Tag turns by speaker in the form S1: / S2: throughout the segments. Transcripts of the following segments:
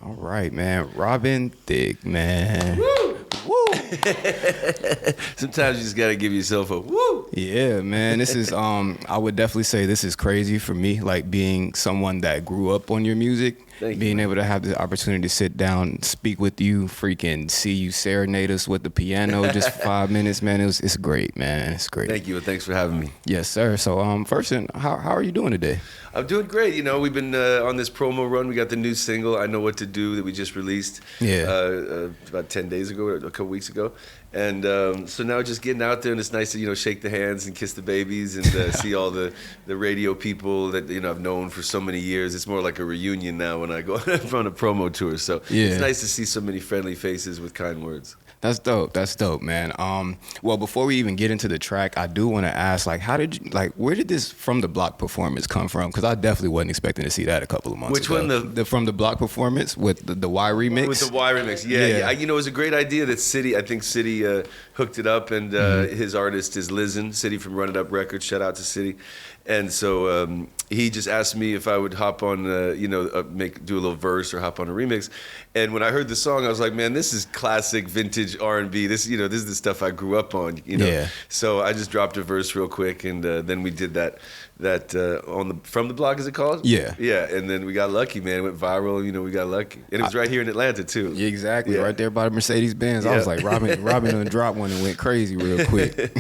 S1: All right, man. Robin Thicke, man.
S2: Woo!
S1: Woo!
S2: Sometimes you just gotta give yourself a woo.
S1: Yeah, man. This is I would definitely say this is crazy for me, like being someone that grew up on your music. Being able to have the opportunity to sit down, speak with you, freaking see you serenade us with the piano just for 5 minutes, man. It's great, man. It's great.
S2: Thank you. Thanks for having me.
S1: Yes, sir. So, first, how are you doing today?
S2: I'm doing great. You know, we've been on this promo run. We got the new single, I Know What to Do, that we just released about 10 days ago, or a couple weeks ago. And so now just getting out there, and it's nice to, shake the hands and kiss the babies and see all the radio people that, I've known for so many years. It's more like a reunion now when I go on a promo tour. So it's nice to see so many friendly faces with kind words.
S1: That's dope. That's dope, man. Well, before we even get into the track, I do want to ask, where did this From the Block performance come from? Because I definitely wasn't expecting to see that a couple of months ago.
S2: Which one?
S1: The From the Block performance with the Y remix?
S2: With the Y remix, yeah. It was a great idea that City hooked it up, and his artist is Lizen, City from Run It Up Records. Shout out to City. And so he just asked me if I would hop on, do a little verse or hop on a remix. And when I heard the song, I was like, man, this is classic vintage R&B. This is the stuff I grew up on.
S1: Yeah.
S2: So I just dropped a verse real quick, and then we did that on the From the Block, is it called?
S1: Yeah.
S2: Yeah. And then we got lucky, man. It went viral. We got lucky, and it was right here in Atlanta too.
S1: Yeah, exactly.
S2: Yeah.
S1: Right there by the Mercedes-Benz. I was like, Robin done dropped one and went crazy real quick.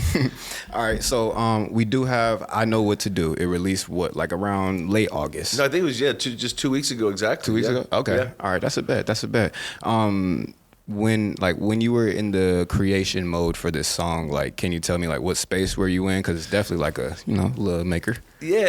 S1: All right, so we do have I Know What to Do. It released around late August.
S2: No, I think it was just 2 weeks ago exactly.
S1: 2 weeks ago. Okay.
S2: Yeah.
S1: All right, that's a bet. When you were in the creation mode for this song, can you tell me what space were you in? Because it's definitely like a little maker.
S2: Yeah,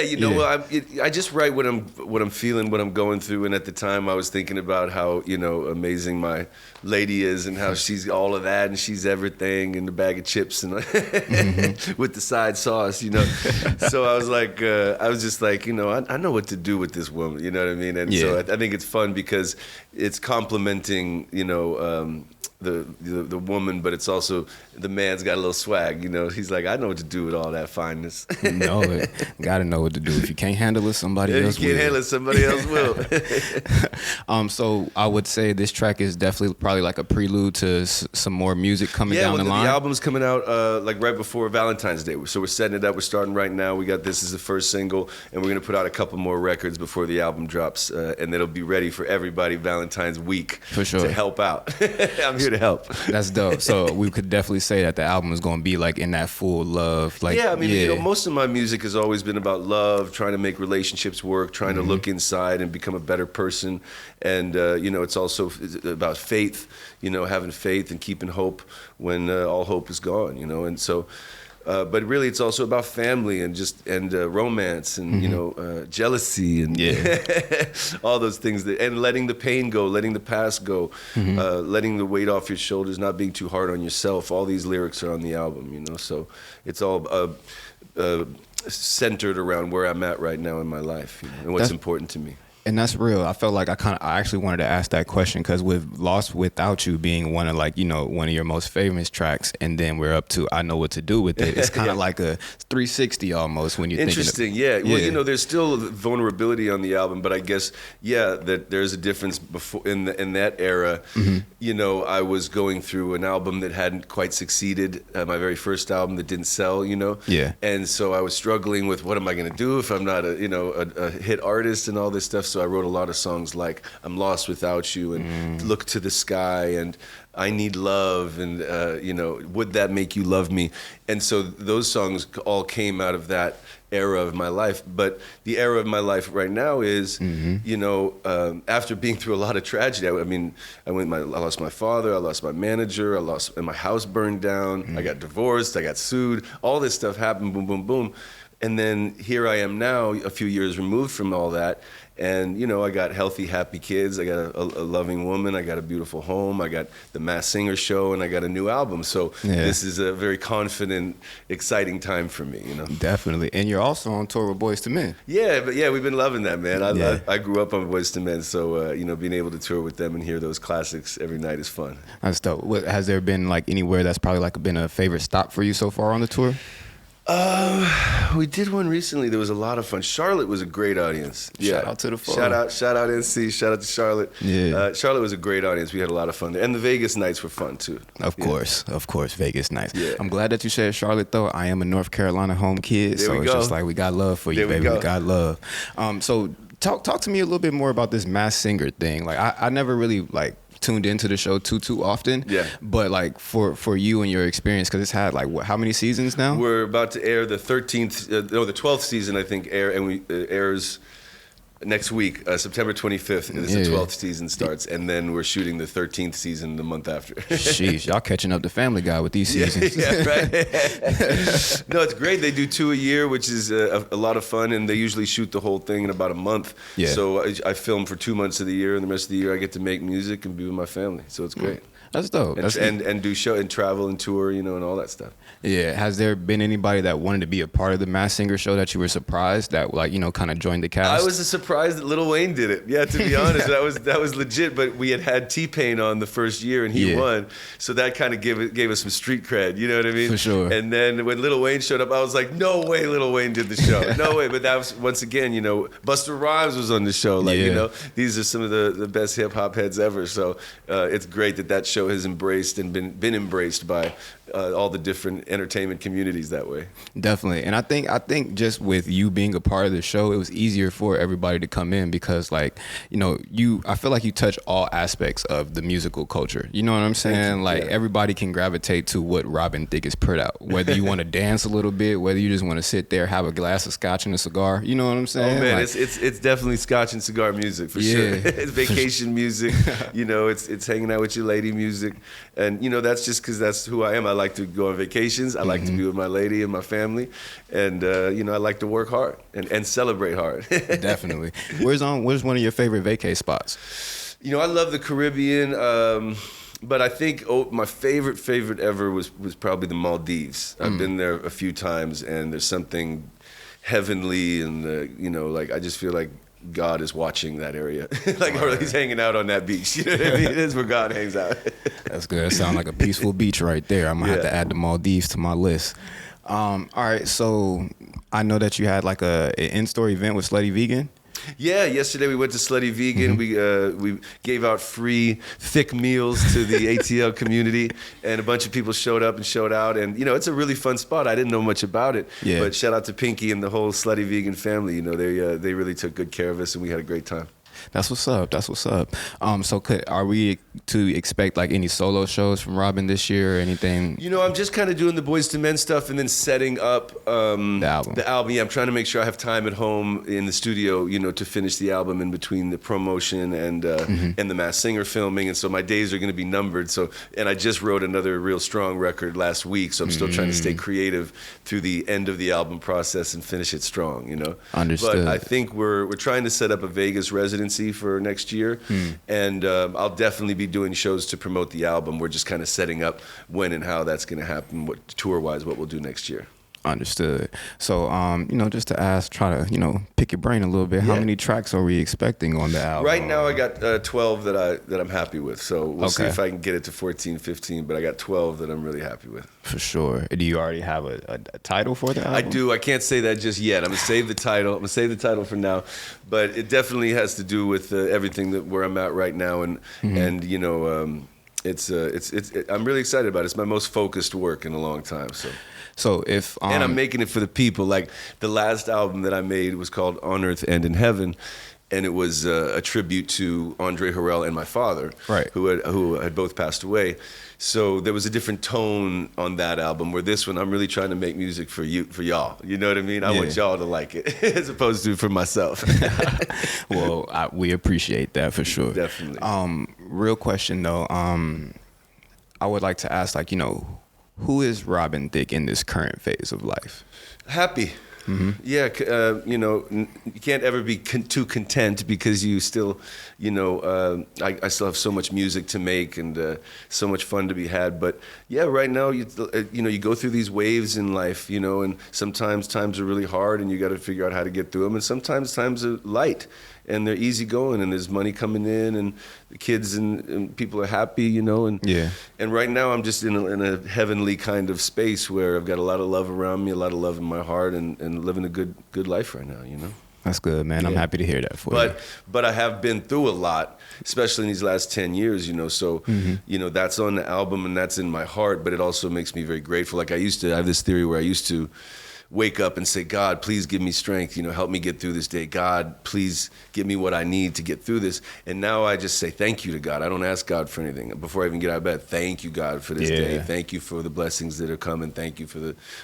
S2: I just write what I'm feeling, what I'm going through, and at the time I was thinking about how amazing my lady is and how she's all of that and she's everything and the bag of chips and with the side sauce, So I was just like, I know what to do with this woman, you know what I mean? And so I think it's fun because it's complimenting, the woman, but it's also the man's got a little swag, He's like, I know what to do with all that fineness.
S1: Gotta know what to do. If you can't handle it, somebody else will.
S2: If you can't handle it, somebody else will.
S1: So I would say this track is definitely probably like a prelude to some more music coming down the line.
S2: The album's coming out right before Valentine's Day. So we're setting it up. We're starting right now. We got this as the first single, and we're gonna put out a couple more records before the album drops, and it'll be ready for everybody Valentine's week
S1: for sure
S2: to help out. I'm here to help.
S1: That's dope. So we could definitely say that the album is gonna be in that full love.
S2: Most of my music has always been about love, trying to make relationships work, trying to look inside and become a better person. And, it's also about faith, having faith and keeping hope when all hope is gone, And so, but really it's also about family and romance and, jealousy and all those things and letting the pain go, letting the past go, letting the weight off your shoulders, not being too hard on yourself. All these lyrics are on the album, So it's all centered around where I'm at right now in my life and what's important to me.
S1: And that's real. I felt like I actually wanted to ask that question because with Lost Without You being one of one of your most famous tracks, and then we're up to I Know What to Do with it. It's kind of like a 360 almost when you think.
S2: Interesting, yeah. Well, there's still vulnerability on the album, but I guess that there's a difference before in that era. I was going through an album that hadn't quite succeeded, my very first album that didn't sell.
S1: Yeah.
S2: And so I was struggling with what am I going to do if I'm not a hit artist and all this stuff. So I wrote a lot of songs like I'm Lost Without You and Look to the Sky and I Need Love and, Would That Make You Love Me? And so those songs all came out of that era of my life. But the era of my life right now is, after being through a lot of tragedy, I lost my father, I lost my manager, and my house burned down, I got divorced, I got sued, all this stuff happened, boom, boom, boom. And then here I am now, a few years removed from all that. And, I got healthy, happy kids. I got a loving woman. I got a beautiful home. I got the Masked Singer show, and I got a new album. So this is a very confident, exciting time for me,
S1: Definitely. And you're also on tour with Boyz II Men.
S2: Yeah, we've been loving that, man. I grew up on Boyz II Men, so, being able to tour with them and hear those classics every night is fun.
S1: That's dope. Has there been, anywhere that's probably, been a favorite stop for you so far on the tour?
S2: We did one recently. There was a lot of fun. Charlotte was a great audience.
S1: Shout out to the floor.
S2: Shout out NC. Shout out to Charlotte.
S1: Yeah.
S2: Charlotte was a great audience. We had a lot of fun there. And the Vegas nights were fun too.
S1: Of course, Vegas nights.
S2: Yeah.
S1: I'm glad that you said Charlotte though. I am a North Carolina home kid, so it's just like we got love for you, baby. We got love. So talk to me a little bit more about this Masked Singer thing. Like I never really like tuned into the show too often.
S2: Yeah.
S1: But like for you and your experience, because it's had like how many seasons now?
S2: We're about to air the 12th season, I think, and we airs next week, September 25th. Is the 12th season starts, and then we're shooting the 13th season the month after.
S1: Sheesh, y'all catching up to Family Guy with these seasons.
S2: Yeah, right. No, it's great. They do 2 a year, which is a lot of fun, and they usually shoot the whole thing in about a month. Yeah. So I film for 2 months of the year, and the rest of the year I get to make music and be with my family. So it's great.
S1: That's dope.
S2: And do show and travel and tour, and all that stuff.
S1: Yeah. Has there been anybody that wanted to be a part of the Masked Singer show that you were surprised that kind of joined the cast?
S2: I was surprised that Lil Wayne did it. Yeah, to be honest, that was legit. But we had T-Pain on the first year, and he won, so that kind of gave us some street cred. You know what I mean?
S1: For sure.
S2: And then when Lil Wayne showed up, I was like, no way, Lil Wayne did the show. No way. But that was once again, Busta Rhymes was on the show. These are some of the best hip hop heads ever. So it's great that show has embraced and been embraced by all the different entertainment communities that way.
S1: Definitely. And I think just with you being a part of the show, it was easier for everybody to come in because I feel like you touch all aspects of the musical culture. You know what I'm saying? Everybody can gravitate to what Robin Thicke has put out. Whether you want to dance a little bit, whether you just want to sit there, have a glass of scotch and a cigar. You know what I'm saying?
S2: Oh man, it's definitely scotch and cigar music for sure. It's vacation music. It's hanging out with your lady music. And that's just because that's who I am. I like to go on vacations. I like to be with my lady and my family, and I like to work hard and celebrate hard.
S1: Definitely. Where's one of your favorite vacay spots?
S2: I love the Caribbean, but I think my favorite ever was probably the Maldives. I've been there a few times, and there's something heavenly, and I just feel like God is watching that area, or he's hanging out on that beach. You know what I mean? It is where God hangs out.
S1: That's good. That sounds like a peaceful beach right there. I'm gonna have to add the Maldives to my list. All right, so I know that you had like an in-store event with Slutty Vegan.
S2: Yeah, yesterday we went to Slutty Vegan. We gave out free thick meals to the ATL community, and a bunch of people showed up and showed out. And it's a really fun spot. I didn't know much about it, but shout out to Pinky and the whole Slutty Vegan family. They really took good care of us, and we had a great time.
S1: That's what's up. So are we to expect like any solo shows from Robin this year or anything?
S2: I'm just kind of doing the Boyz II Men stuff and then setting up the album. Yeah, I'm trying to make sure I have time at home in the studio, to finish the album in between the promotion and the Masked Singer filming. And so my days are going to be numbered. And I just wrote another real strong record last week, so I'm still trying to stay creative through the end of the album process and finish it strong.
S1: Understood.
S2: But I think we're trying to set up a Vegas residency for next year, and I'll definitely be doing shows to promote the album. We're just kind of setting up when and how that's going to happen, what tour-wise, what we'll do next year.
S1: Understood. So, just to ask, try to, pick your brain a little bit. How many tracks are we expecting on the album?
S2: Right now, I got 12 that I'm happy with. So we'll see if I can get it to 14, 15. But I got 12 that I'm really happy with. For
S1: sure. Do you already have a title for the album?
S2: I do. I can't say that just yet. I'm gonna save the title. I'm gonna save the title for now. But it definitely has to do with everything where I'm at right now, and it's I'm really excited about it. It's my most focused work in a long time.
S1: So if
S2: and I'm making it for the people. Like the last album that I made was called On Earth and in Heaven, and it was a tribute to Andre Harrell and my father,
S1: right,
S2: who had both passed away. So there was a different tone on that album. Where this one, I'm really trying to make music for y'all. You know what I mean? I want y'all to like it, as opposed to for myself.
S1: Well, we appreciate that for sure.
S2: Definitely.
S1: Real question though. I would like to ask, who is Robin Thicke in this current phase of life?
S2: Happy. Yeah, you can't ever be too content because you still, I still have so much music to make and so much fun to be had. But yeah, right now, you go through these waves in life, and sometimes times are really hard and you got to figure out how to get through them. And sometimes times are light. and they're easygoing, and there's money coming in, and the kids and people are happy, you know. And and right now I'm just in a heavenly kind of space where I've got a lot of love around me, a lot of love in my heart, and living a good life right now, you know.
S1: That's good, man. I'm happy to hear that for you.
S2: But I have been through a lot, especially in these last 10 years, you know. So, you know, that's on the album and that's in my heart, but it also makes me very grateful. Like I have this theory where I used to wake up and say, God, please give me strength, you know, help me get through this day. God, please give me what I need to get through this. And now I just say thank you to God. I don't ask God for anything. Before I even get out of bed, thank you, God, for this day. Thank you for the blessings that are coming. Thank you for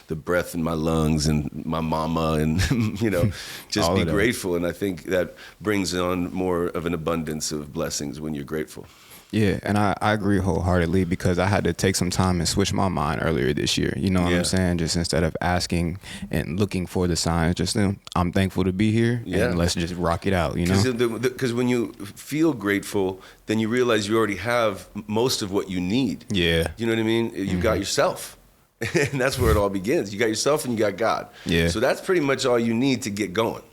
S2: the breath in my lungs and my mama, and, you know, just be grateful. And I think that brings on more of an abundance of blessings when you're grateful.
S1: Yeah, and I agree wholeheartedly, because I had to take some time and switch my mind earlier this year. You know what I'm saying? Just instead of asking and looking for the signs, just I'm thankful to be here, and let's just rock it out, you know?
S2: Because when you feel grateful, then you realize you already have most of what you need. Yeah. You know what I mean? You got yourself. And that's where it all begins. You got yourself and you got God. Yeah. So that's pretty much all you need to get going.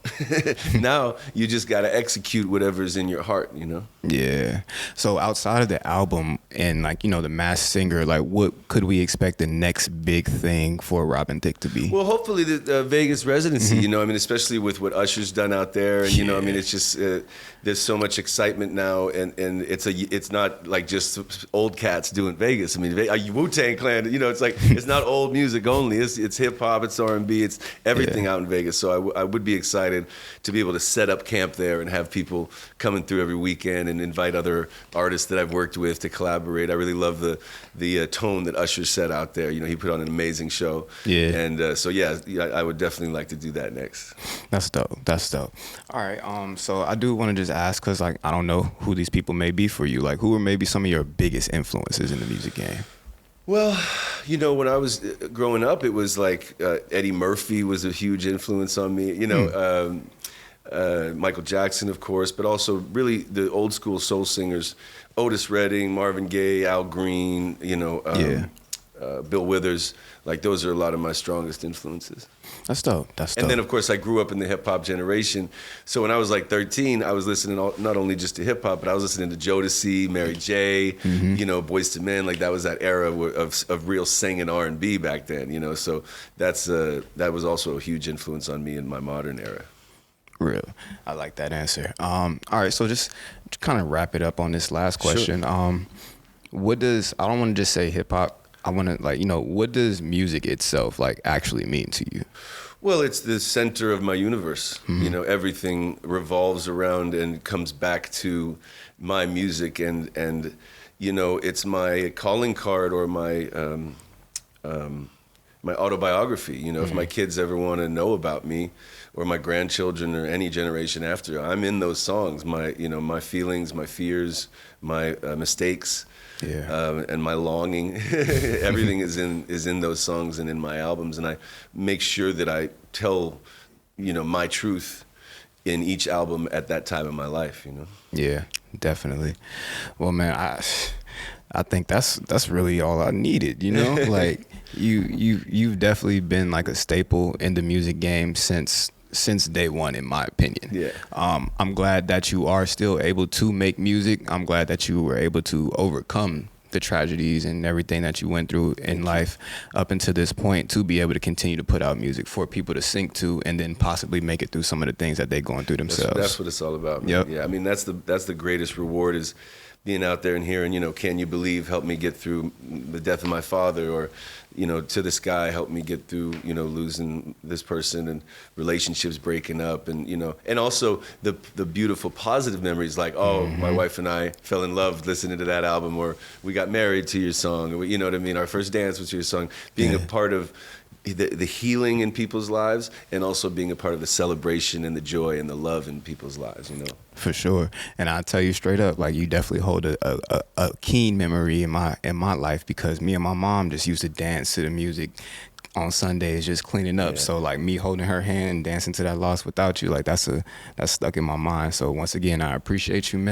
S2: Now you just got to execute whatever's in your heart, you know?
S1: Yeah. So outside of the album and, like, you know, the Masked Singer, like, what could we expect the next big thing for Robin Thicke to be?
S2: Well, hopefully the Vegas residency, you know, I mean, especially with what Usher's done out there. And, you know, I mean, it's just, there's so much excitement now. And it's not like just old cats doing Vegas. I mean, Wu-Tang Clan, you know, it's like, it's not old music only. It's hip hop, it's R&B, it's everything out in Vegas. So I would be excited to be able to set up camp there and have people coming through every weekend and invite other artists that I've worked with to collaborate. I really love the tone that Usher set out there. You know, he put on an amazing show. Yeah. And so I would definitely like to do that next.
S1: That's dope. That's dope. All right. So I do want to just ask, because, like, I don't know who these people may be for you. Like, who are maybe some of your biggest influences in the music game?
S2: Well, you know, when I was growing up, it was like Eddie Murphy was a huge influence on me. You know, Michael Jackson, of course, but also really the old school soul singers, Otis Redding, Marvin Gaye, Al Green, you know, Bill Withers. Like, those are a lot of my strongest influences.
S1: That's dope. That's dope.
S2: And then, of course, I grew up in the hip-hop generation. So when I was like 13, I was listening not only just to hip-hop, but I was listening to Jodeci, Mary J., you know, Boyz II Men. Like, that was that era of real singing R&B back then, you know. So that was also a huge influence on me in my modern era.
S1: Real. I like that answer. All right, so just to kind of wrap it up on this last question. Sure. I don't want to just say hip-hop. I want to, like, you know, what does music itself, like, actually mean to you?
S2: Well, it's the center of my universe. You know, everything revolves around and comes back to my music, and you know, it's my calling card or my my autobiography. You know, if my kids ever want to know about me, or my grandchildren or any generation after, I'm in those songs. My feelings, my fears, my mistakes. And my longing, everything is in those songs and in my albums, and I make sure that I tell, you know, my truth in each album at that time in my life, you know. Yeah,
S1: definitely. Well, man, I think that's really all I needed, you know. Like, you've definitely been like a staple in the music game since day one, in my opinion. Yeah. I'm glad that you are still able to make music. I'm glad that you were able to overcome the tragedies and everything that you went through in life up until this point, to be able to continue to put out music for people to sync to, and then possibly make it through some of the things that they're going through themselves.
S2: That's what it's all about, man. Yep. Yeah, I mean, that's the greatest reward, is being out there and hearing, you know, Can You Believe helped me get through the death of my father, or, you know, To the Sky helped me get through, you know, losing this person, and relationships breaking up, and, you know, and also the beautiful positive memories, like, my wife and I fell in love listening to that album, or we got married to your song, or, you know what I mean, our first dance was to your song. Being a part of the healing in people's lives, and also being a part of the celebration and the joy and the love in people's lives, you know.
S1: For sure. And I'll tell you straight up, like, you definitely hold a keen memory in my life, because me and my mom just used to dance to the music on Sundays, just cleaning up. So, like, me holding her hand, dancing to that Lost Without You, like, that's stuck in my mind. So once again, I appreciate you, man.